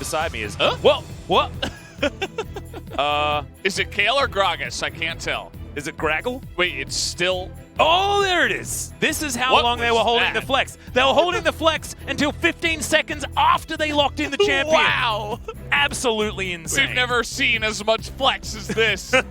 beside me is... Whoa! What? Is it Kale or Gragas? I can't tell. Is it Graggle? Wait, it's still... Oh, there it is. This is how long they were holding the flex. They were holding the flex until 15 seconds after they locked in the champion. Wow. Absolutely insane. We've never seen as much flex as this. The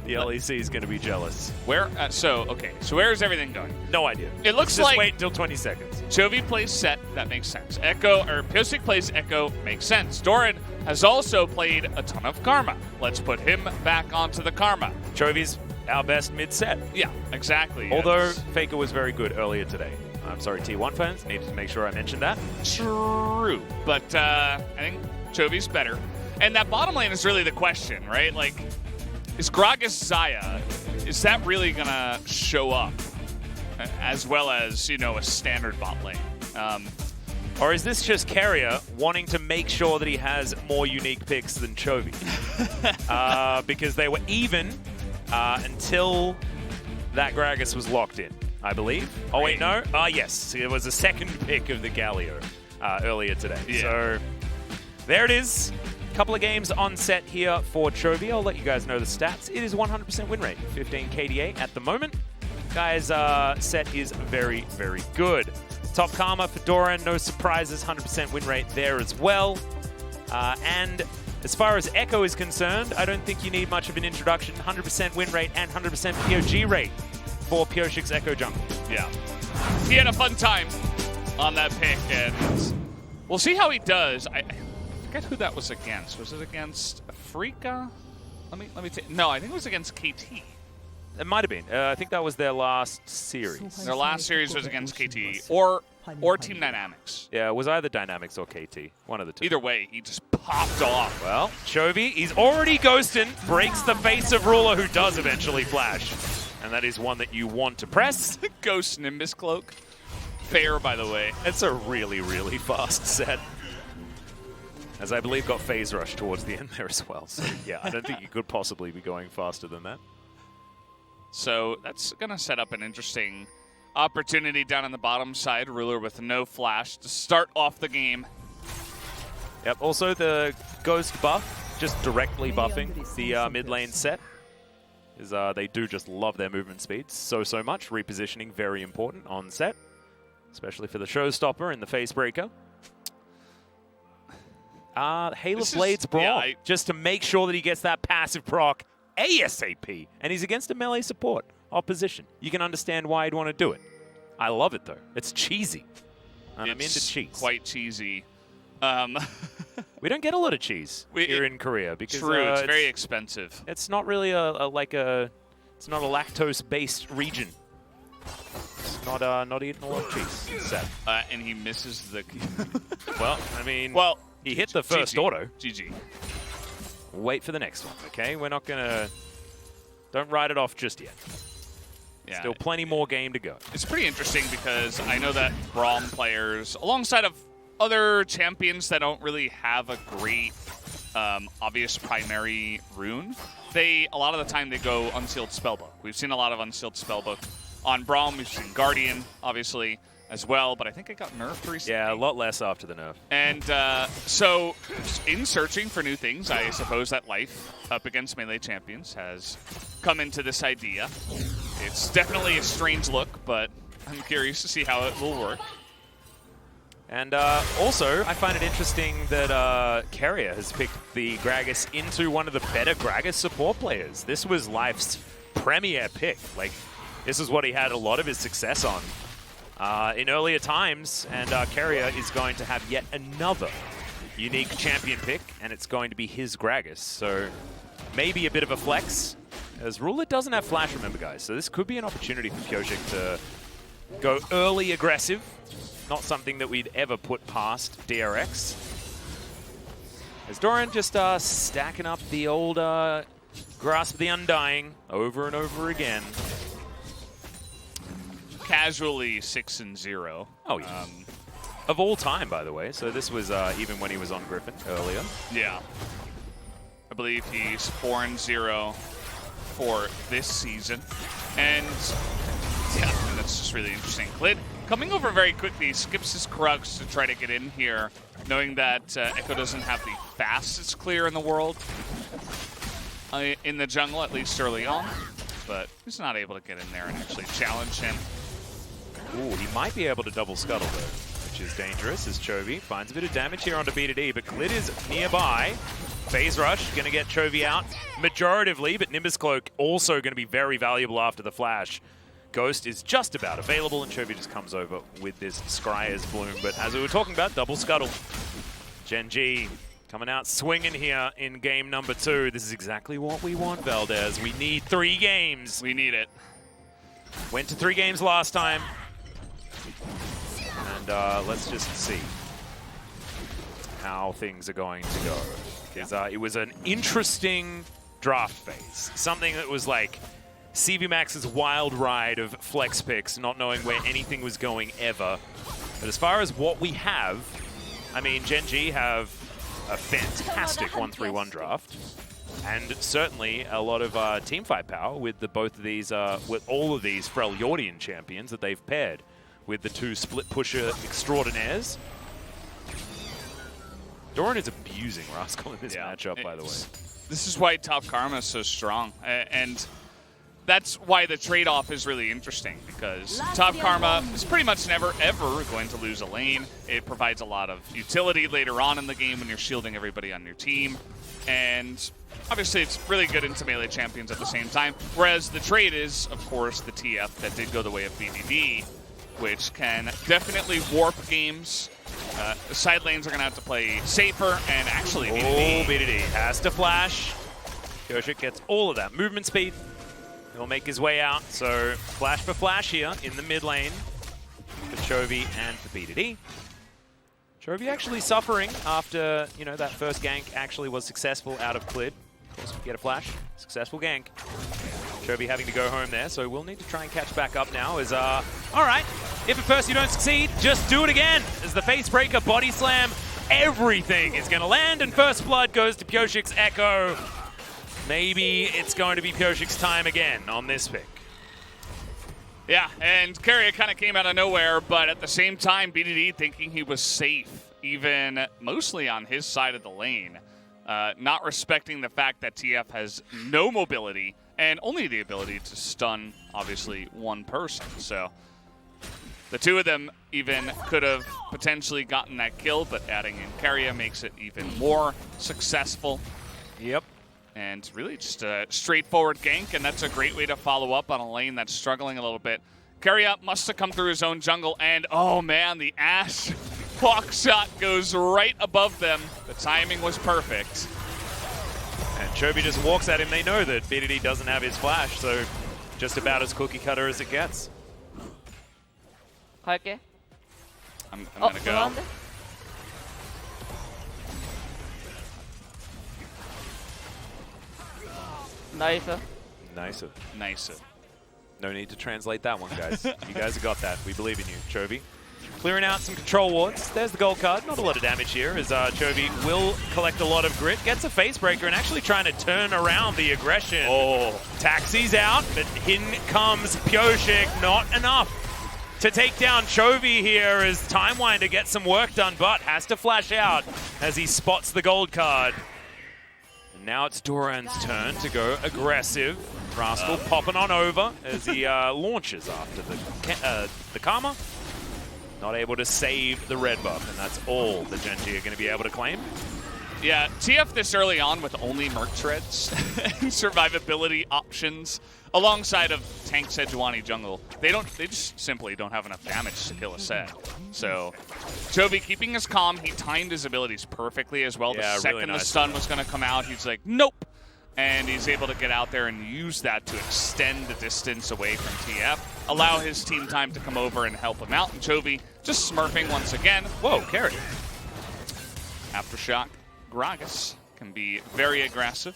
LEC is going to be jealous. Where? So where is everything going? No idea. It looks Just like... wait until 20 seconds. Chovy plays Sett, that makes sense. Pyosik plays Ekko, makes sense. Doran has also played a ton of Karma. Let's put him back onto the Karma. Chovy's our best mid-set. Yeah, exactly. Although Faker was very good earlier today. I'm sorry, T1 fans, needed to make sure I mentioned that. True, but I think Chovy's better. And that bottom lane is really the question, right? Like, is Gragas Xayah, is that really going to show up as well as, you know, a standard bot lane? Or is this just Keria wanting to make sure that he has more unique picks than Chovy? Because they were even until that Gragas was locked in, I believe. Oh, wait, no? Yes, it was a second pick of the Galio earlier today. Yeah. So there it is. Couple of games on Sett here for Chovy. I'll let you guys know the stats. It is 100% win rate, 15 KDA at the moment. Guys, Sett is very, very good. Top Karma for Doran, no surprises, 100% win rate there as well. And as far as Ekko is concerned, I don't think you need much of an introduction. 100% win rate and 100% POG rate for Pyosik's Ekko jungle. Yeah. He had a fun time on that pick, and we'll see how he does. I forget who that was against. Was it against Afrika? Let me take. No, I think it was against KT. It might have been. I think that was their last series. Their last series was against KT or Team Dynamics. Yeah, it was either Dynamics or KT. One of the two. Either way, he just popped off. Well, Chovy, he's already ghosting, breaks the face of Ruler, who does eventually flash. And that is one that you want to press. Ghost Nimbus Cloak. Fair, by the way. It's a really, really fast set. As I believe got phase rush towards the end there as well. So yeah, I don't think you could possibly be going faster than that. So that's going to set up an interesting opportunity down on the bottom side. Ruler with no flash to start off the game. Yep, also the Ghost buff, just directly buffing the mid lane Sett. Is they do just love their movement speeds so much. Repositioning very important on Sett, especially for the showstopper and the face breaker. Hail of Blades Braum, just to make sure that he gets that passive proc ASAP, and he's against a melee support opposition. You can understand why he'd want to do it. I love it though. It's cheesy, and I'm into cheese. Quite cheesy. We don't get a lot of cheese here in Korea because it's very expensive. It's not really it's not a lactose-based region. It's not eating a lot of cheese. Sett. And he misses the. Well, I mean, he hit the first auto. GG. Wait for the next one, okay? We're not gonna... Don't write it off just yet. Yeah, still plenty more game to go. It's pretty interesting because I know that Braum players, alongside of other champions that don't really have a great obvious primary rune, a lot of the time they go Unsealed Spellbook. We've seen a lot of Unsealed Spellbook on Braum. We've seen Guardian, obviously, as well, but I think it got nerfed recently. Yeah, a lot less after the nerf. And so, in searching for new things, I suppose that life up against melee champions has come into this idea. It's definitely a strange look, but I'm curious to see how it will work. And also, I find it interesting that Keria has picked the Gragas into one of the better Gragas support players. This was Life's premier pick. Like, this is what he had a lot of his success on in earlier times, and Keria is going to have yet another unique champion pick, and it's going to be his Gragas. So maybe a bit of a flex, as Ruler doesn't have flash, remember, guys. So this could be an opportunity for Pyosik to go early aggressive. Not something that we'd ever put past DRX. As Doran just stacking up the old Grasp of the Undying over and over again. Casually 6-0. Oh, yeah. Of all time, by the way. So this was even when he was on Griffin earlier. Yeah. I believe he's 4-0 for this season. And yeah, that's just really interesting. Clid coming over very quickly, skips his Krugs to try to get in here, knowing that Ekko doesn't have the fastest clear in the world in the jungle, at least early on. But he's not able to get in there and actually challenge him. Ooh, he might be able to double scuttle though, which is dangerous as Chovy finds a bit of damage here onto B2D, but Clid is nearby. Phase Rush going to get Chovy out majoritively, but Nimbus Cloak also going to be very valuable after the flash. Ghost is just about available, and Chovy just comes over with this Scryer's Bloom. But as we were talking about, double scuttle. Gen.G coming out swinging here in game number 2. This is exactly what we want, Valdez. We need 3 games. We need it. Went to 3 games last time. And let's just see how things are going to go. Because it was an interesting draft phase. Something that was like CV Max's wild ride of flex picks, not knowing where anything was going ever. But as far as what we have, I mean, Gen.G have a fantastic 1-3-1 draft. And certainly a lot of teamfight power with both of these, with all of these Freljordian champions that they've paired with the 2 split pusher extraordinaires. Doran is abusing Rascal in this matchup, by the way. This is why Top Karma is so strong. And that's why the trade-off is really interesting, because Top Karma is pretty much never, ever going to lose a lane. It provides a lot of utility later on in the game when you're shielding everybody on your team. And obviously, it's really good into melee champions at the same time. Whereas the trade is, of course, the TF that did go the way of BBD, which can definitely warp games. The side lanes are going to have to play safer, and actually BBD has to flash. Pyosik gets all of that movement speed. He'll make his way out, so flash for flash here in the mid lane for Chovy and for BBD. Chovy actually suffering after, you know, that first gank actually was successful out of Clid. Of course, we get a flash. Successful gank. Chovy having to go home there, so we'll need to try and catch back up now as, all right, if at first you don't succeed, just do it again. As the face breaker, body slam, everything is going to land, and first blood goes to Pyosik's Ekko. Maybe it's going to be Pyosik's time again on this pick. Yeah, and Keria kind of came out of nowhere, but at the same time, BDD thinking he was safe, even mostly on his side of the lane. Not respecting the fact that TF has no mobility and only the ability to stun, obviously, one person. So the 2 of them even could have potentially gotten that kill, but adding in Keria makes it even more successful. Yep. And really just a straightforward gank, and that's a great way to follow up on a lane that's struggling a little bit. Keria must have come through his own jungle, and oh man, the Ashe hawk shot goes right above them. The timing was perfect. And Chovy just walks at him. They know that BDD doesn't have his flash, so just about as cookie cutter as it gets. I'm gonna go. Nicer. Nicer. Nicer. No need to translate that one, guys. You guys have got that. We believe in you. Chovy clearing out some control wards. There's the gold card. Not a lot of damage here as Chovy will collect a lot of grit. Gets a face breaker and actually trying to turn around the aggression. Oh, Taxi's out, but in comes Pyosik. Not enough to take down Chovy here as Timewinder gets some work done, but has to flash out as he spots the gold card. Now it's Doran's turn to go aggressive. Rascal popping on over as he launches after the Karma. Not able to save the red buff, and that's all the Gen.G are going to be able to claim. Yeah, TF this early on with only Merc Treads and survivability options alongside of tank Sejuani jungle. They just simply don't have enough damage to kill a Sett. So Chovy keeping his calm, he timed his abilities perfectly as well. Yeah, the second really nice. The stun was going to come out, he's like, nope. And he's able to get out there and use that to extend the distance away from TF, allow his team time to come over and help him out. And Chovy just smurfing once again. Whoa, Keria. Aftershock. Gragas can be very aggressive.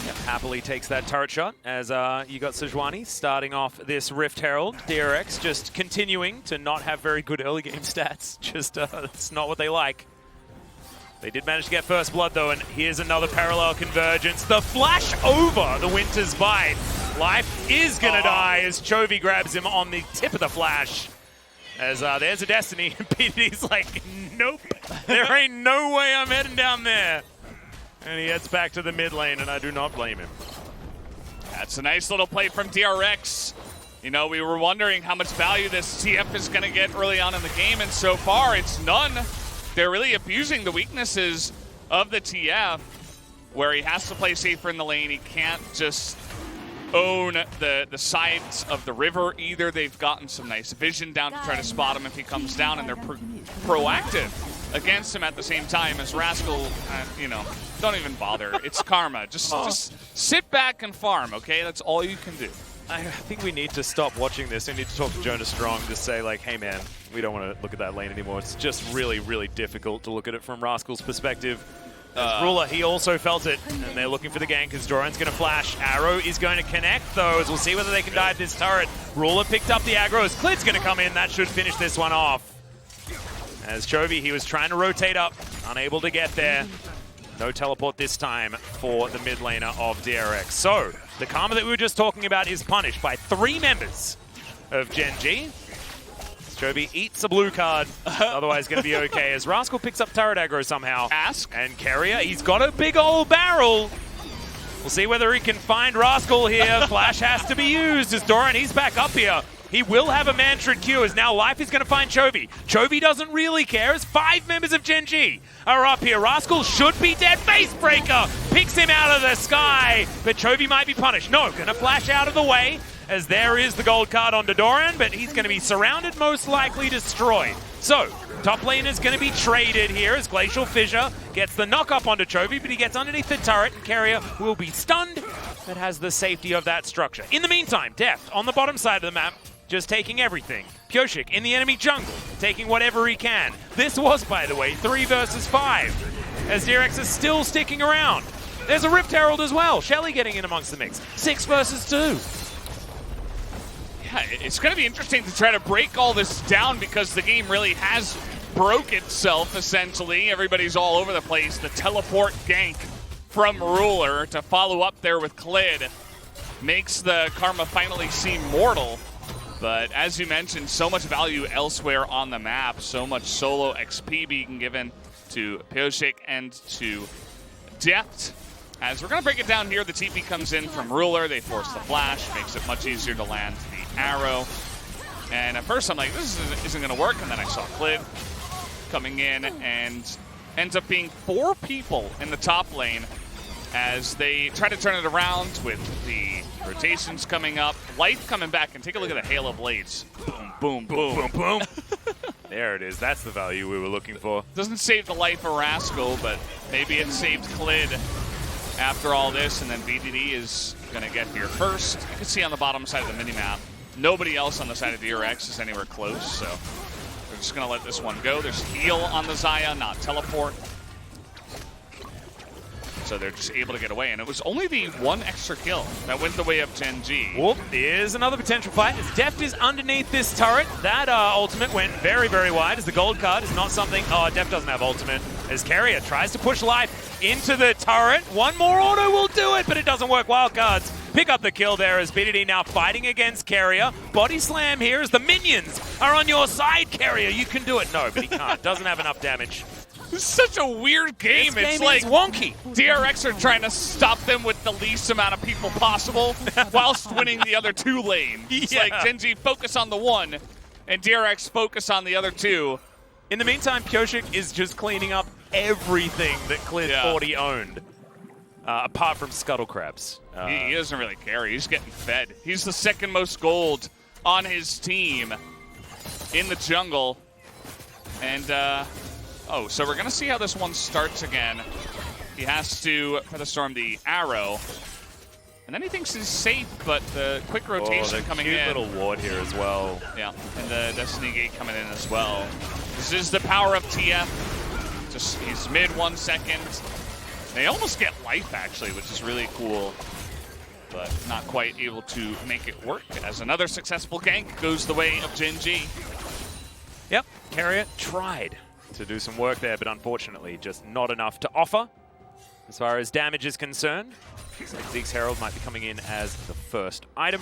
Yep, happily takes that turret shot as you got Sejuani starting off this Rift Herald. DRX just continuing to not have very good early game stats. Just it's not what they like. They did manage to get first blood though, and here's another parallel convergence. The flash over the Winter's Bite. Life is gonna die as Chovy grabs him on the tip of the flash. As there's a Destiny, and PD's like, nope, there ain't no way I'm heading down there. And he heads back to the mid lane, and I do not blame him. That's a nice little play from DRX. You know, we were wondering how much value this TF is going to get early on in the game, and so far it's none. They're really abusing the weaknesses of the TF, where he has to play safer in the lane. He can't just own the sides of the river either. They've gotten some nice vision down to try to spot him if he comes down, and they're proactive against him at the same time as Rascal, you know, don't even bother. It's karma. Just sit back and farm, okay? That's all you can do. I think we need to stop watching this. We need to talk to Jonas Strong to say, like, hey, man, we don't want to look at that lane anymore. It's just really, really difficult to look at it from Rascal's perspective. Ruler, he also felt it, and they're looking for the gank because Doran's going to flash. Arrow is going to connect, though, as we'll see whether they can dive this turret. Ruler picked up the aggro as Clid's going to come in. That should finish this one off. As Chovy, he was trying to rotate up, unable to get there. No teleport this time for the mid laner of DRX. So, the karma that we were just talking about is punished by 3 members of Gen.G. Chovy eats a blue card, otherwise going to be okay, as Rascal picks up turret aggro somehow. Ask. And Keria, he's got a big old barrel. We'll see whether he can find Rascal here. Flash has to be used as Doran, he's back up here. He will have a Mantrid Q as now Life is going to find Chovy. Chovy doesn't really care as 5 members of Gen.G are up here. Rascal should be dead. Facebreaker picks him out of the sky, but Chovy might be punished. No, going to flash out of the way as there is the gold card onto Doran, but he's going to be surrounded, most likely destroyed. So, top lane is going to be traded here as Glacial Fissure gets the knock up onto Chovy, but he gets underneath the turret and Keria will be stunned, but has the safety of that structure. In the meantime, Deft on the bottom side of the map, just taking everything. Pyosik in the enemy jungle, taking whatever he can. This was, by the way, 3 versus 5, as DRX is still sticking around. There's a Rift Herald as well. Shelly getting in amongst the mix. 6 versus 2. Yeah, it's going to be interesting to try to break all this down because the game really has broke itself, essentially. Everybody's all over the place. The teleport gank from Ruler to follow up there with Clid makes the karma finally seem mortal. But as you mentioned, so much value elsewhere on the map, so much solo XP being given to Pyosik and to Deft. As we're going to break it down here, the TP comes in from Ruler. They force the flash, makes it much easier to land the arrow. And at first I'm like, this isn't going to work. And then I saw Clid coming in and ends up being 4 people in the top lane as they try to turn it around with the rotations coming up. Life coming back, and take a look at the hail of blades. Boom, boom, boom. Boom, boom. There it is. That's the value we were looking for. Doesn't save the life of Rascal, but maybe it saved Clid after all this, and then BDD is going to get here first. You can see on the bottom side of the minimap, nobody else on the side of DRX is anywhere close, so we're just going to let this one go. There's heal on the Xayah, not teleport. So they're just able to get away, and it was only the 1 extra kill that went the way of Gen.G. Whoop, here's another potential fight as Deft is underneath this turret. That ultimate went very, very wide as the gold card is not something... Oh, Deft doesn't have ultimate as Keria tries to push Life into the turret. One more auto will do it, but it doesn't work. Wildcards pick up the kill there as BDD now fighting against Keria. Body slam here as the minions are on your side, Keria. You can do it. No, but he can't. Doesn't have enough damage. This is such a weird game. This game like is wonky. DRX are trying to stop them with the least amount of people possible whilst winning the other 2 lanes. It's like Gen.G focus on the 1 and DRX focus on the other 2. In the meantime, Pyosik is just cleaning up everything that Clid thought he owned, apart from Scuttle Crabs. He doesn't really care. He's getting fed. He's the 2nd most gold on his team in the jungle. And, oh, so we're going to see how this one starts again. He has to Featherstorm the arrow. And then he thinks he's safe, but the quick rotation coming in. Cute little ward here as well. Yeah, and the Destiny Gate coming in as well. This is the power of TF. Just, he's mid 1 second. They almost get life, actually, which is really cool. But not quite able to make it work as another successful gank goes the way of Gen.G. Yep, Keria tried to do some work there, but unfortunately just not enough to offer as far as damage is concerned. Looks like Zeke's Herald might be coming in as the first item.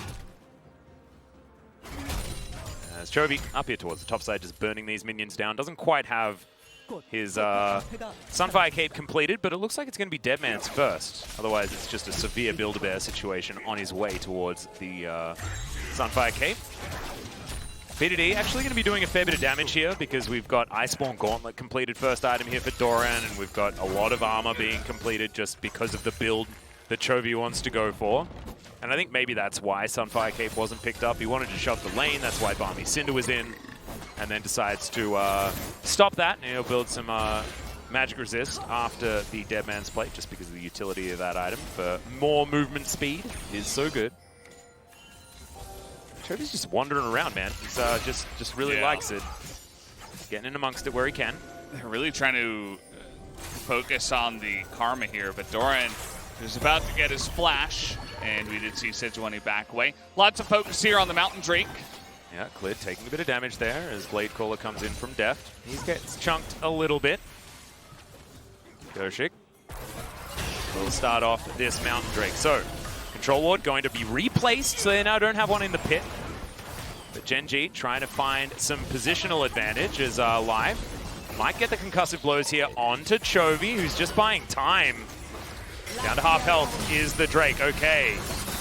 As Chovy up here towards the top side, just burning these minions down. Doesn't quite have his Sunfire Cape completed, but it looks like it's going to be Deadman's first. Otherwise, it's just a severe Build-A-Bear situation on his way towards the Sunfire Cape. BDD actually going to be doing a fair bit of damage here because we've got Iceborne Gauntlet completed first item here for Doran, and we've got a lot of armor being completed just because of the build that Chovy wants to go for. And I think maybe that's why Sunfire Cape wasn't picked up. He wanted to shove the lane, that's why Balmy Cinder was in, and then decides to stop that, and he'll build some magic resist after the Deadman's Plate, just because of the utility of that item for more movement speed is so good. Chovy's just wandering around, man. He's just really likes it. Getting in amongst it where he can. They're really trying to focus on the karma here, but Doran is about to get his flash, and we did see Sejuani back away. Lots of focus here on the Mountain Drake. Yeah, Clid taking a bit of damage there as Blade Caller comes in from Deft. He gets chunked a little bit. Pyosik will start off this Mountain Drake. So, Control Ward going to be replaced, so they now don't have one in the pit. But Gen.G trying to find some positional advantage as Live might get the concussive blows here onto Chovy, who's just buying time. Down to half health is the Drake. Okay.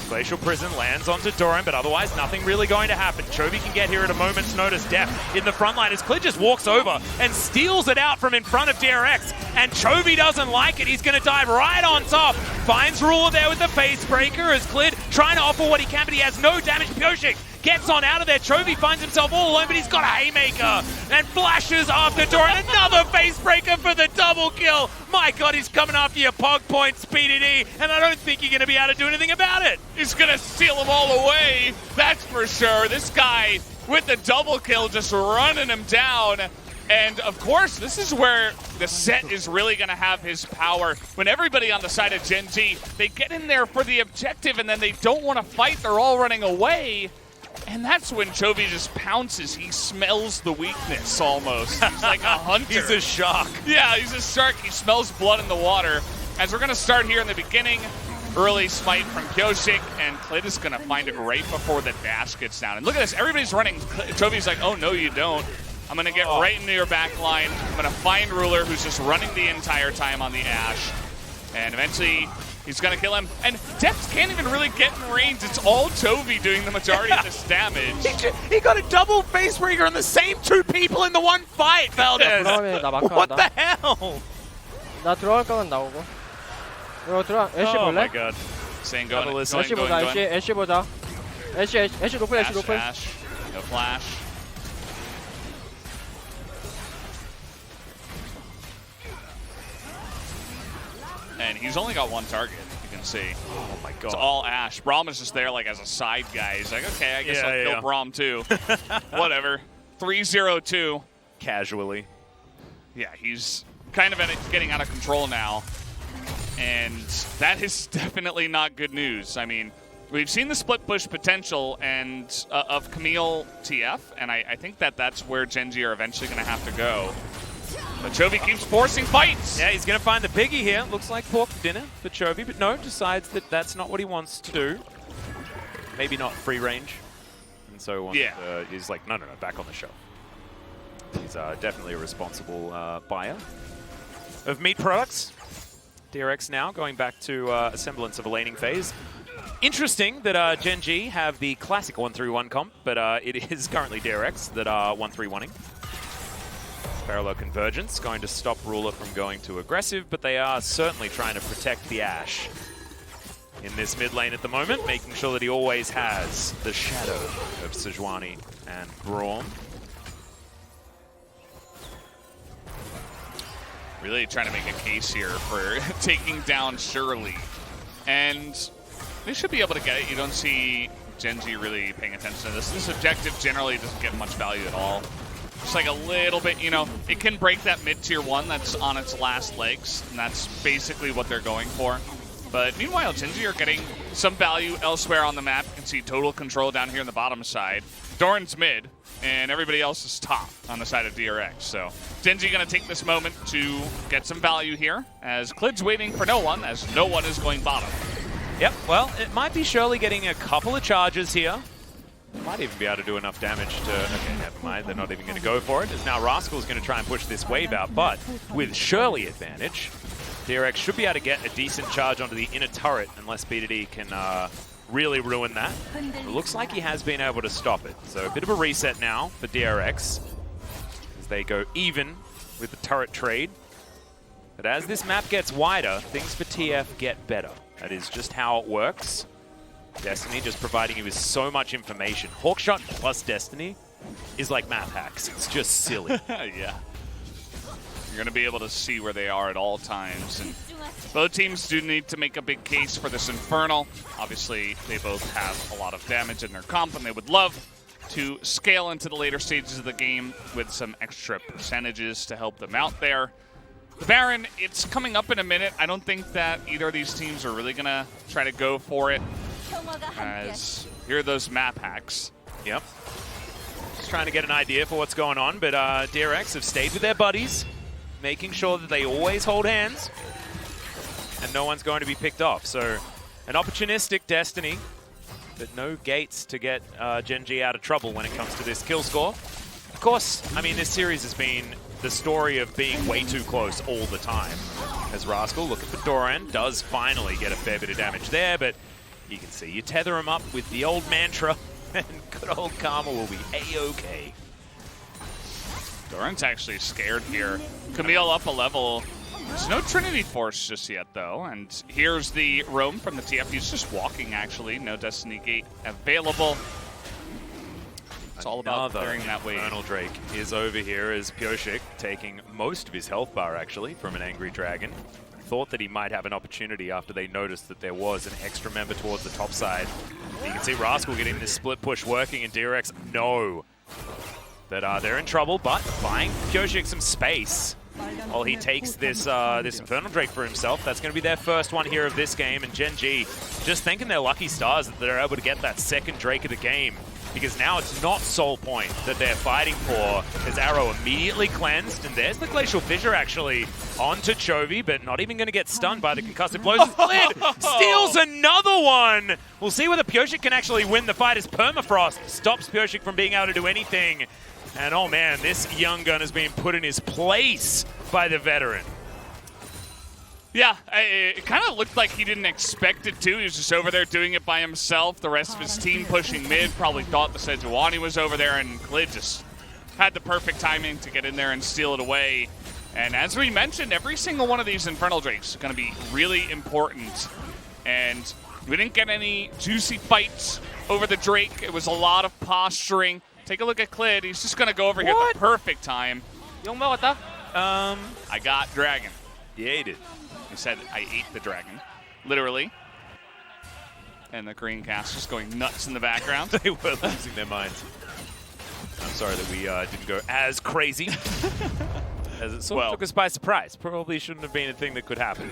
Glacial Prison lands onto Doran, but otherwise nothing really going to happen. Chovy can get here at a moment's notice. Deft in the front line as Clid just walks over and steals it out from in front of DRX. And Chovy doesn't like it. He's going to dive right on top. Finds Ruler there with the face breaker as Clid trying to offer what he can, but he has no damage. Pyosik gets on out of there. Chovy finds himself all alone, but he's got a haymaker and flashes after Doran. Another face breaker for the double kill. My God, he's coming after your Pog points, PDD, and I don't think you're going to be able to do anything about it. He's going to steal them all away, that's for sure. This guy with the double kill just running him down. And of course, this is where the Sett is really going to have his power. When everybody on the side of Gen.G, they get in there for the objective and then they don't want to fight, they're all running away. And that's when Chovy just pounces. He smells the weakness almost. He's like a hunter. He's a shark. Yeah, he's a shark. He smells blood in the water. As we're going to start here in the beginning, early smite from Pyosik, and Clid is going to find it right before the dash gets down. And look at this. Everybody's running. Chovy's like, oh, no, you don't. I'm going to get right into your back line. I'm going to find Ruler, who's just running the entire time on the Ashe. And eventually, he's going to kill him. And Deft can't even really get in range. It's all Chovy doing the majority of this damage. He got a double face breaker on the same two people in the one fight, Valdez. What the hell? 나 들어갈 거면 나오고. 이거 들어가. 애쉬 Oh my 볼래? God. Saying Have a going, listen. 애쉬 보자. 애쉬 보자. 애쉬 노플. 애쉬 Ashe, 노플. Ashe. No flash. And he's only got one target, you can see. Oh my God. It's all Ashe. Braum is just there like as a side guy. He's like, okay, I guess I'll kill Braum too. Whatever. 3-0-2. Casually. Yeah, he's kind of getting out of control now. And that is definitely not good news. I mean, we've seen the split push potential and of Camille TF, and I think that's where Gen.G are eventually going to have to go. But Chovy keeps forcing fights. Yeah, he's going to find the biggie here. Looks like pork dinner for Chovy, but no, decides that that's not what he wants to do. Maybe not free range. And so he's like, no, back on the shelf. He's definitely a responsible buyer of meat products. DRX now going back to a semblance of a laning phase. Interesting that Gen.G have the classic 1-3-1 comp, but it is currently DRX that are 1-3-1ing. Parallel Convergence going to stop Ruler from going too aggressive, but they are certainly trying to protect the Ashe in this mid lane at the moment, making sure that he always has the shadow of Sejuani and Braum. Really trying to make a case here for taking down Shirley. And they should be able to get it. You don't see Gen.G really paying attention to this. This objective generally doesn't get much value at all. Just like a little bit, you know, it can break that mid-tier 1 that's on its last legs, and that's basically what they're going for. But meanwhile, Gen.G are getting some value elsewhere on the map. You can see total control down here on the bottom side. Doran's mid, and everybody else is top on the side of DRX. So Gen.G going to take this moment to get some value here, as Clid's waiting for no one, as no one is going bottom. Yep, well, it might be Shirley getting a couple of charges here. Might even be able to do enough damage to... Okay, never mind. They're not even going to go for it. As now Rascal's going to try and push this wave out, but with Shirley advantage, DRX should be able to get a decent charge onto the inner turret unless B2D can really ruin that. It looks like he has been able to stop it. So a bit of a reset now for DRX as they go even with the turret trade. But as this map gets wider, things for TF get better. That is just how it works. Destiny just providing you with so much information. Hawkshot plus Destiny is like map hacks. It's just silly. Yeah. You're going to be able to see where they are at all times. And both teams do need to make a big case for this Infernal. Obviously, they both have a lot of damage in their comp, and they would love to scale into the later stages of the game with some extra percentages to help them out there. The Baron, it's coming up in a minute. I don't think that either of these teams are really going to try to go for it. As here are those map hacks. Yep. Just trying to get an idea for what's going on, but DRX have stayed with their buddies, making sure that they always hold hands, and no one's going to be picked off. So an opportunistic Destiny, but no gates to get Gen.G out of trouble when it comes to this kill score. Of course, I mean, this series has been the story of being way too close all the time. As Rascal, looking for Doran, does finally get a fair bit of damage there, but you can see you tether him up with the old mantra, and good old Karma will be A-OK. Doran's actually scared here. Camille up a level. There's no Trinity Force just yet, though. And here's the roam from the TF. He's just walking, actually. No Destiny Gate available. It's all about clearing that wave. Infernal Drake is over here as Pyosik taking most of his health bar, actually, from an Angry Dragon. Thought that he might have an opportunity after they noticed that there was an extra member towards the top side. You can see Rascal getting this split push working, and DRX know that they're in trouble, but buying Pyosik some space while he takes this this Infernal Drake for himself. That's going to be their first one here of this game, and Gen.G just thanking their lucky stars that they're able to get that second Drake of the game. Because now it's not Soul Point that they're fighting for. As Arrow immediately cleansed, and there's the Glacial Fissure actually onto Chovy, but not even going to get stunned by the concussive blows. Clid steals another one! We'll see whether Pyosik can actually win the fight as Permafrost stops Pyosik from being able to do anything. And oh man, this young gun has been put in his place by the veteran. Yeah, it kind of looked like he didn't expect it to. He was just over there doing it by himself. The rest of his team pushing mid probably thought the Sejuani was over there, and Clid just had the perfect timing to get in there and steal it away. And as we mentioned, every single one of these Infernal Drakes is going to be really important. And we didn't get any juicy fights over the Drake. It was a lot of posturing. Take a look at Clid. He's just going to go over here at the perfect time. I got Dragon. Yeah, he did. He said, I ate the dragon, literally. And the green cast just going nuts in the background. They were losing their minds. I'm sorry that we didn't go as crazy as it sort of took us by surprise. Probably shouldn't have been a thing that could happen.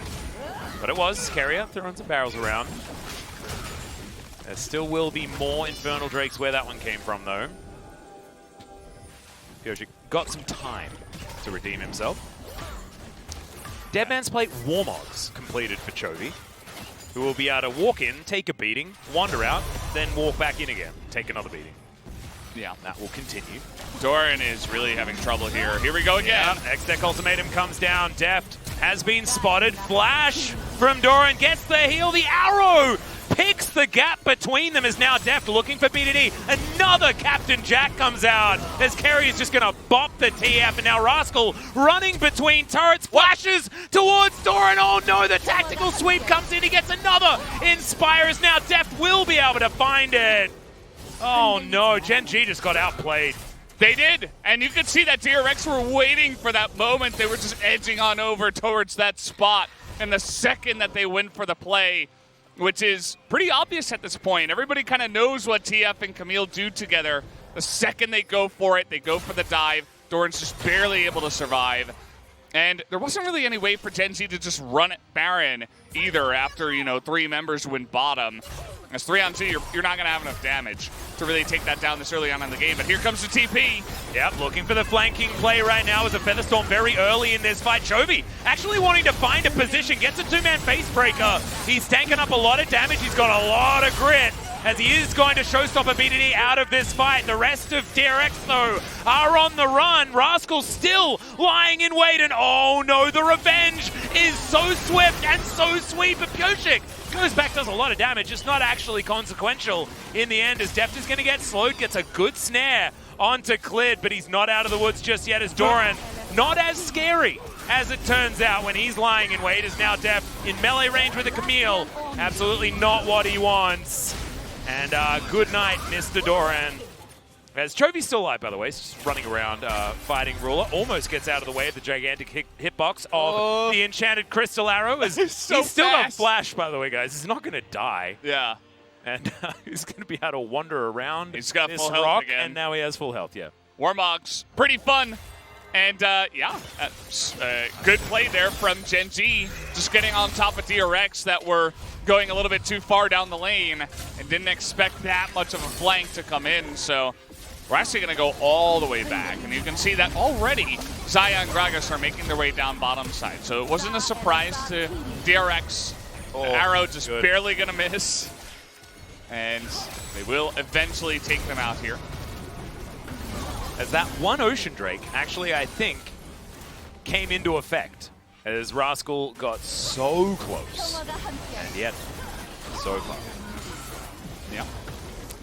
But it was. Keria throwing some barrels around. There still will be more Infernal Drakes where that one came from, though. Pyosik got some time to redeem himself. Deadman's Plate Warmogs completed for Chovy, who will be able to walk in, take a beating, wander out, then walk back in again, take another beating. Yeah, that will continue. Doran is really having trouble here. Here we go again. Yeah, X-Deck Ultimatum comes down. Deft has been spotted. Flash from Doran gets the heal. The arrow picks the gap between them as now Deft looking for B2D. Another Captain Jack comes out as Keria is just going to bop the TF, and now Rascal running between turrets, flashes towards Doran. Oh no, the tactical sweep comes in. He gets another Inspire as now Deft will be able to find it. Oh no, Gen.G just got outplayed. They did, and you could see that DRX were waiting for that moment. They were just edging on over towards that spot, and the second that they went for the play, which is pretty obvious at this point. Everybody kind of knows what TF and Camille do together. The second they go for it, they go for the dive. Doran's just barely able to survive. And there wasn't really any way for Gen.G to just run at Baron either after, you know, 3 members went bottom. As 3-on-2, you're not going to have enough damage to really take that down this early on in the game. But here comes the TP. Yep, looking for the flanking play right now with a Featherstorm very early in this fight. Chovy actually wanting to find a position, gets a 2-man face breaker. He's tanking up a lot of damage. He's got a lot of grit. as he is going to showstopper BDD out of this fight. The rest of DRX, though, are on the run. Rascal still lying in wait, and oh no, the revenge is so swift and so sweet, but Pyosik goes back, does a lot of damage. It's not actually consequential in the end, as Deft is going to get slowed, gets a good snare onto Clid, but he's not out of the woods just yet, as Doran, not as scary as it turns out when he's lying in wait, is now Deft in melee range with a Camille. Absolutely not what he wants. And good night, Mr. Doran. As Chovy's still alive, by the way, he's just running around fighting Ruler. Almost gets out of the way of the gigantic hitbox of the enchanted crystal arrow. As he's still got flash, by the way, guys. He's not going to die. Yeah. And he's going to be able to wander around He's got this full health rock, again. and now he has full health, yeah. Warmog's pretty fun. And yeah, good play there from Gen.G. Just getting on top of DRX that were going a little bit too far down the lane and didn't expect that much of a flank to come in. So we're actually going to go all the way back. And you can see that already Xayah and Gragas are making their way down bottom side. So it wasn't a surprise to DRX. Arrow just barely going to miss. And they will eventually take them out here. As that one Ocean Drake, actually, I think, came into effect as Rascal got so close. And yet, so close. Yeah.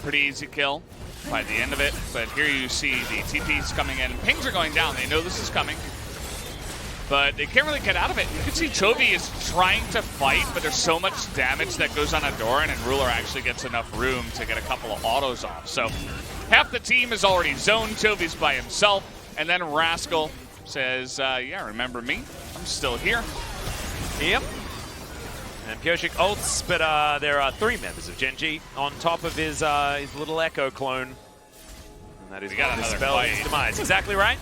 Pretty easy kill by the end of it. But here you see the TPs coming in. Pings are going down. They know this is coming. But they can't really get out of it. You can see Chovy is trying to fight, but there's so much damage that goes on a Doran, and Ruler actually gets enough room to get a couple of autos off. So half the team is already zoned. Chovy's by himself. And then Rascal says, yeah, remember me? I'm still here. Yep. And Pyosik ults, but there are 3 members of Gen.G on top of his little Ekko clone. And that is got another spell fight. his demise. Exactly right.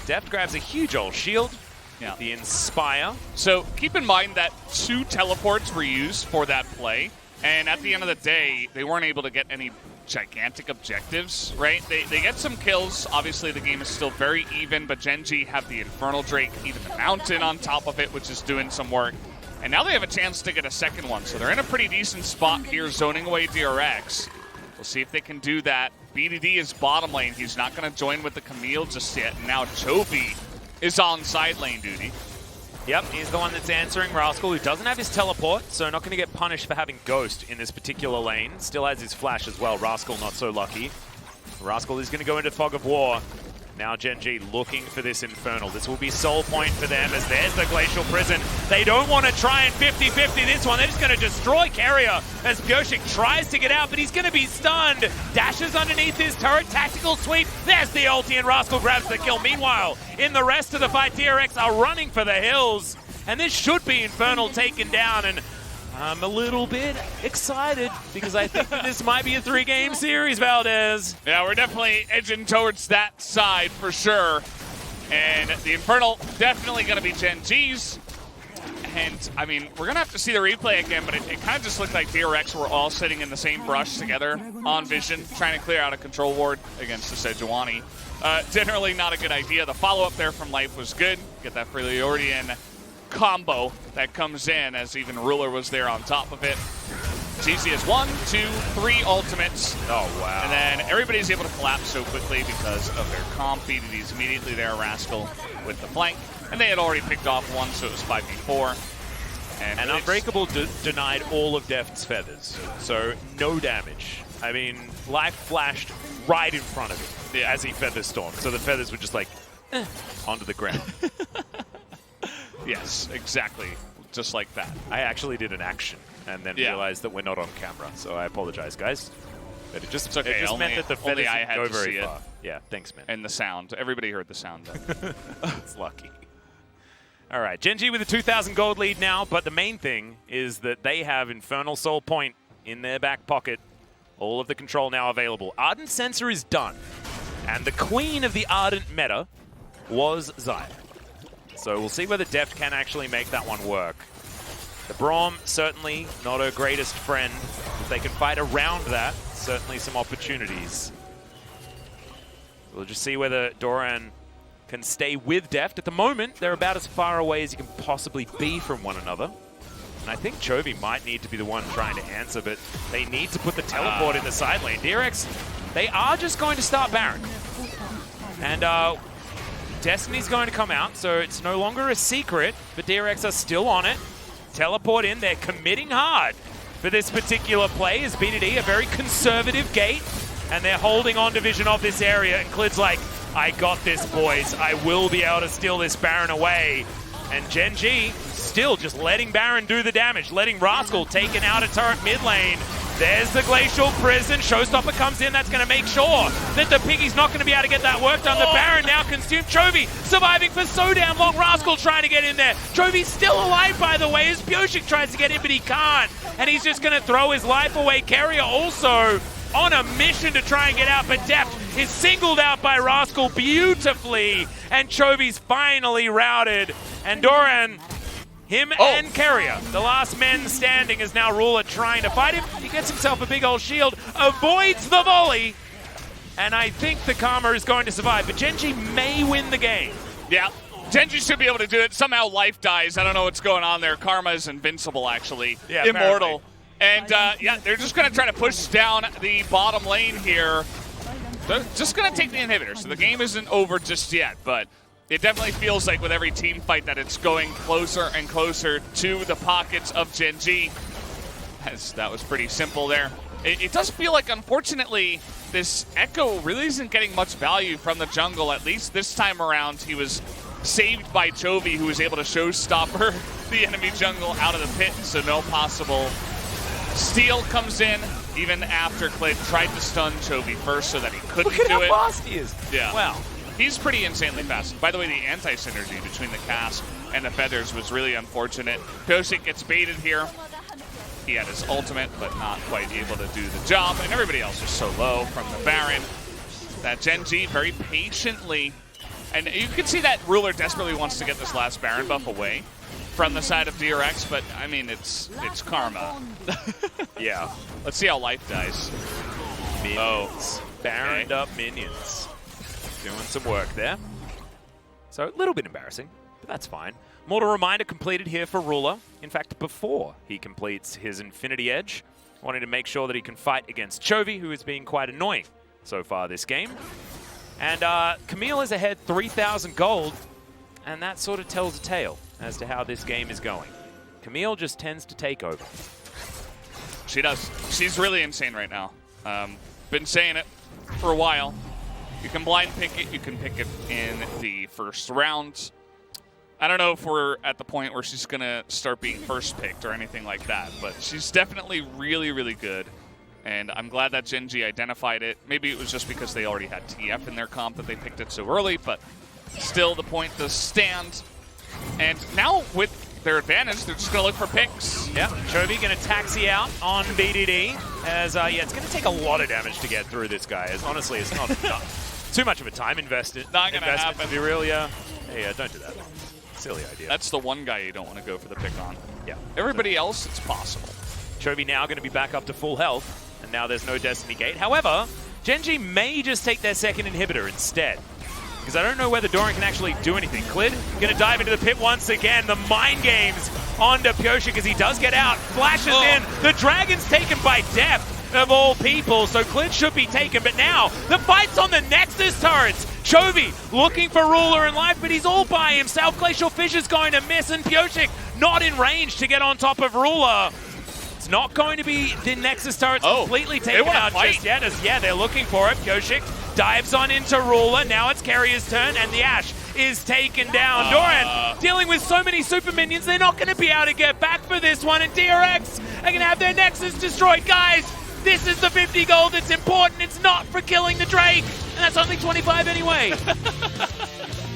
Deft grabs a huge old shield. Yeah. The Inspire. So keep in mind that 2 teleports were used for that play. And at the end of the day, they weren't able to get any gigantic objectives, right? They get some kills. Obviously, the game is still very even, but Gen.G have the Infernal Drake, even the Mountain on top of it, which is doing some work. And now they have a chance to get a second one. So they're in a pretty decent spot here, zoning away DRX. We'll see if they can do that. BDD is bottom lane. He's not going to join with the Camille just yet. And now Chovy is on side lane duty. Yep, he's the one that's answering Rascal, who doesn't have his teleport, so not going to get punished for having Ghost in this particular lane. Still has his flash as well. Rascal not so lucky. Rascal is going to go into Fog of War. Now Gen.G looking for this Infernal. This will be soul point for them, as there's the Glacial Prison. They don't want to try and 50-50 this one. They're just going to destroy Keria as Pyosik tries to get out, but he's going to be stunned. Dashes underneath his turret. Tactical sweep. There's the ulti, and Rascal grabs the kill. Meanwhile, in the rest of the fight, DRX are running for the hills. And this should be Infernal taken down, and I'm a little bit excited because I think that this might be a 3-game series, Valdez. Yeah, we're definitely edging towards that side for sure. And the Infernal definitely going to be Gen.G's. And, I mean, we're going to have to see the replay again, but it kind of just looked like DRX were all sitting in the same brush together on Vision, trying to clear out a control ward against the Sejuani. Generally not a good idea. The follow-up there from Life was good. Get that Freljordian combo that comes in, as even Ruler was there on top of it. It's easy as 1, 2, 3 ultimates. Oh, wow. And then everybody's able to collapse so quickly because of their comp. BDD's immediately there, Rascal with the flank. And they had already picked off one, so it was 5v4. And Unbreakable denied all of Deft's feathers, so no damage. I mean, Life flashed right in front of him as he feather stormed, so the feathers were just like, onto the ground. Yes, exactly. Just like that. I actually did an action and then realized that we're not on camera, so I apologize, guys. But it just, okay. it just meant that the feathers didn't go very far. Yeah, thanks, man. And the sound. Everybody heard the sound. It's lucky. All right, Gen.G with a 2,000 gold lead now, but the main thing is that they have Infernal Soul Point in their back pocket. All of the control now available. Ardent Sensor is done, and the queen of the Ardent meta was Xayah. So we'll see whether Deft can actually make that one work. The Braum, certainly not her greatest friend. If they can fight around that, certainly some opportunities. We'll just see whether Doran can stay with Deft. At the moment, they're about as far away as you can possibly be from one another. And I think Chovy might need to be the one trying to answer, but they need to put the teleport in the side lane. DRX, they are just going to start Baron. And Destiny's going to come out, so it's no longer a secret, but DRX are still on it. Teleport in, they're committing hard for this particular play as BDD, a very conservative gate, and they're holding on to vision of this area, and Clid's like, I got this, boys. I will be able to steal this Baron away. And Gen.G still just letting Baron do the damage, letting Rascal take an outer turret mid lane. There's the Glacial Prison. Showstopper comes in. That's going to make sure that the Piggy's not going to be able to get that work done. The Baron now consumed. Chovy surviving for so damn long. Rascal trying to get in there. Chovy's still alive, by the way, as Pyosik tries to get in, but he can't. And he's just going to throw his life away. Keria also on a mission to try and get out, but Deft is singled out by Rascal beautifully, and Chovy's finally routed. And Doran, him and Keria, the last men standing, is now Ruler trying to fight him. He gets himself a big old shield, avoids the volley, and I think the Karma is going to survive, but Gen.G may win the game. Yeah, Gen.G should be able to do it. Somehow life dies. I don't know what's going on there. Karma is invincible, actually. Yeah, immortal. Apparently. And yeah, they're just going to try to push down the bottom lane here. They're just going to take the inhibitor, so the game isn't over just yet, but it definitely feels like with every team fight that it's going closer and closer to the pockets of Gen.G. That was pretty simple there. It does feel like, unfortunately, this Ekko really isn't getting much value from the jungle, at least this time around. He was saved by Chovy, who was able to showstopper the enemy jungle out of the pit, so no possible steal comes in, even after Clid tried to stun Chovy first so that he couldn't do it. Look at how fast he is. Yeah. Wow. He's pretty insanely fast. By the way, the anti-synergy between the cast and the feathers was really unfortunate. Pyosik gets baited here. He had his ultimate, but not quite able to do the job. And everybody else is so low from the Baron. That Gen.G very patiently, and you can see that Ruler desperately wants to get this last Baron buff away from the side of DRX, but I mean, it's Karma. Yeah. Let's see how life dies. Minions. Baroned up minions. Doing some work there. So a little bit embarrassing, but that's fine. Mortal Reminder completed here for Ruler. In fact, before he completes his Infinity Edge, wanting to make sure that he can fight against Chovy, who is being quite annoying so far this game. And Camille is ahead 3,000 gold, and that sort of tells a tale as to how this game is going. Camille just tends to take over. She does. She's really insane right now. Been saying it for a while. You can blind pick it. You can pick it in the first round. I don't know if we're at the point where she's going to start being first picked or anything like that, but she's definitely really, really good. And I'm glad that Gen.G identified it. Maybe it was just because they already had TF in their comp that they picked it so early, but still the point does stand. And now with their advantage, they're just going to look for picks. Yeah, Chovy going to taxi out on BDD. As, yeah, it's going to take a lot of damage to get through this guy. As honestly, it's not too much of a time investment. Not going to happen. To be real, yeah. Hey, don't do that. Silly idea. That's the one guy you don't want to go for the pick on. Yeah. Everybody else, it's possible. Chovy now going to be back up to full health, and now there's no Destiny Gate. However, Gen.G may just take their second inhibitor instead, because I don't know whether Doran can actually do anything. Clid going to dive into the pit once again. The mind games onto Pyosik as he does get out. Flashes in. The Dragon's taken by Deft, of all people, so Clid should be taken. But now, the fight's on the Nexus turrets. Chovy looking for Ruler in life, but he's all by himself. Glacial Fissure's going to miss, and Pyosik not in range to get on top of Ruler. It's not going to be the Nexus turrets completely taken out just yet. As, yeah, they're looking for it. Pyosik dives on into Ruler. Now it's Keria's turn, and the Ashe is taken down. Doran dealing with so many super minions, they're not going to be able to get back for this one, and DRX are going to have their Nexus destroyed. Guys, this is the 50 gold that's important. It's not for killing the Drake, and that's only 25 anyway.